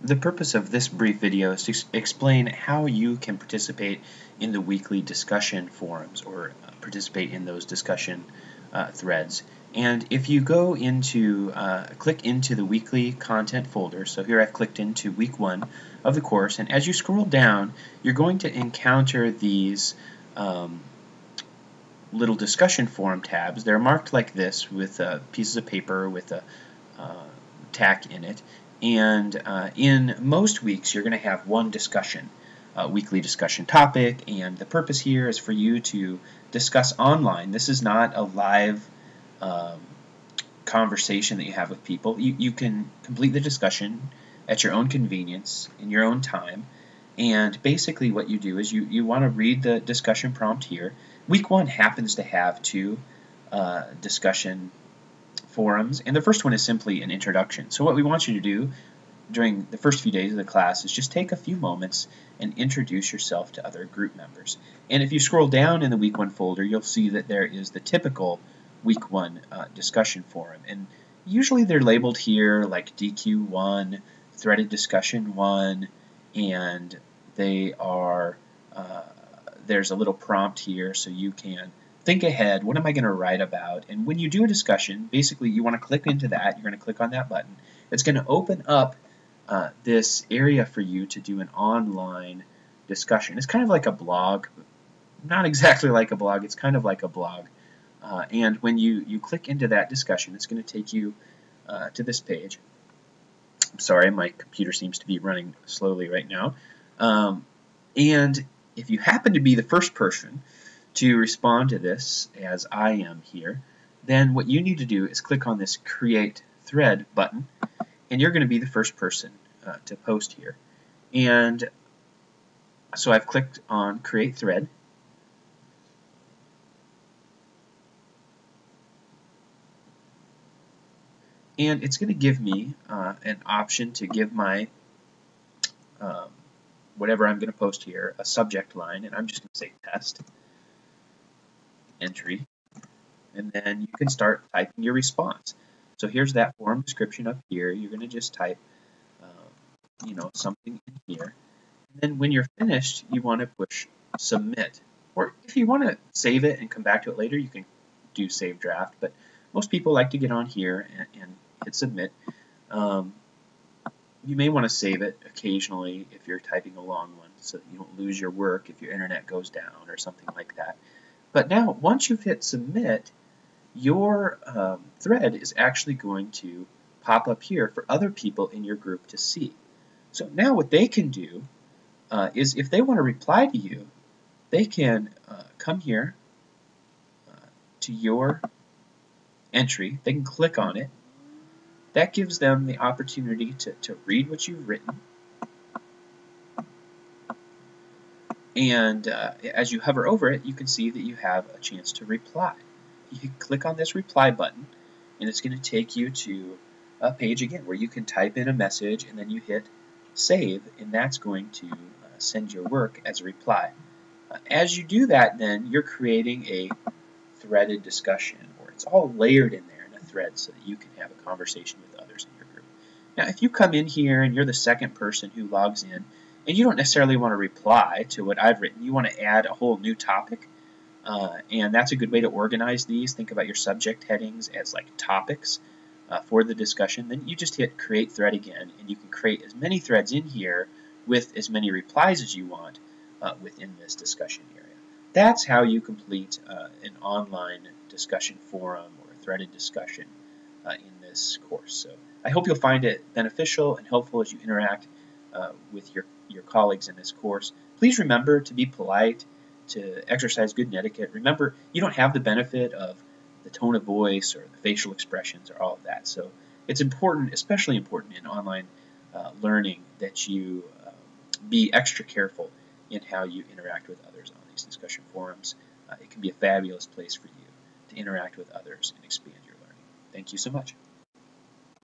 The purpose of this brief video is to explain how you can participate in the weekly discussion forums or participate in those discussion threads. And if you go into, click into the weekly content folder, so here I've clicked into week 1 of the course, and as you scroll down, you're going to encounter these little discussion forum tabs. They're marked like this with pieces of paper with a tack in it. And in most weeks, you're going to have one discussion, weekly discussion topic, and the purpose here is for you to discuss online. This is not a live conversation that you have with people. You can complete the discussion at your own convenience, in your own time, and basically what you do is you want to read the discussion prompt here. Week 1 happens to have 2 discussion forums, and the first one is simply an introduction. So what we want you to do during the first few days of the class is just take a few moments and introduce yourself to other group members. And if you scroll down in the week 1 folder, you'll see that there is the typical week 1 discussion forum, and usually they're labeled here like DQ1, threaded discussion 1, and they are there's a little prompt here so you can think ahead, what am I going to write about? And when you do a discussion, basically you want to click into that, you're going to click on that button. It's going to open up this area for you to do an online discussion. It's kind of like a blog, not exactly like a blog, it's kind of like a blog. And when you click into that discussion, it's going to take you to this page. I'm sorry, my computer seems to be running slowly right now. And if you happen to be the first person to respond to this, as I am here, then what you need to do is click on this Create Thread button, and you're going to be the first person to post here. And so I've clicked on Create Thread. And it's going to give me an option to give my whatever I'm going to post here a subject line, and I'm just going to say test, entry, and then you can start typing your response. So here's that forum description up here. You're going to just type something in here, and then when you're finished you want to push submit, or if you want to save it and come back to it later you can do save draft, but most people like to get on here and hit submit. You may want to save it occasionally if you're typing a long one so that you don't lose your work if your internet goes down or something like that. But now once you've hit submit, your thread is actually going to pop up here for other people in your group to see. So now what they can do is if they want to reply to you, they can come here to your entry, they can click on it. That gives them the opportunity to read what you've written. And as you hover over it, you can see that you have a chance to reply. You can click on this reply button, and it's going to take you to a page again where you can type in a message and then you hit save, and that's going to send your work as a reply. As you do that, then you're creating a threaded discussion, or it's all layered in there in a thread so that you can have a conversation with others in your group. Now, if you come in here and you're the second person who logs in, and you don't necessarily want to reply to what I've written, you want to add a whole new topic, and that's a good way to organize these. Think about your subject headings as like topics for the discussion. Then you just hit create thread again, and you can create as many threads in here with as many replies as you want within this discussion area. That's how you complete an online discussion forum or a threaded discussion in this course. So I hope you'll find it beneficial and helpful as you interact with your colleagues in this course. Please remember to be polite, to exercise good etiquette. Remember, you don't have the benefit of the tone of voice or the facial expressions or all of that. So it's important, especially important in online learning, that you be extra careful in how you interact with others on these discussion forums. It can be a fabulous place for you to interact with others and expand your learning. Thank you so much.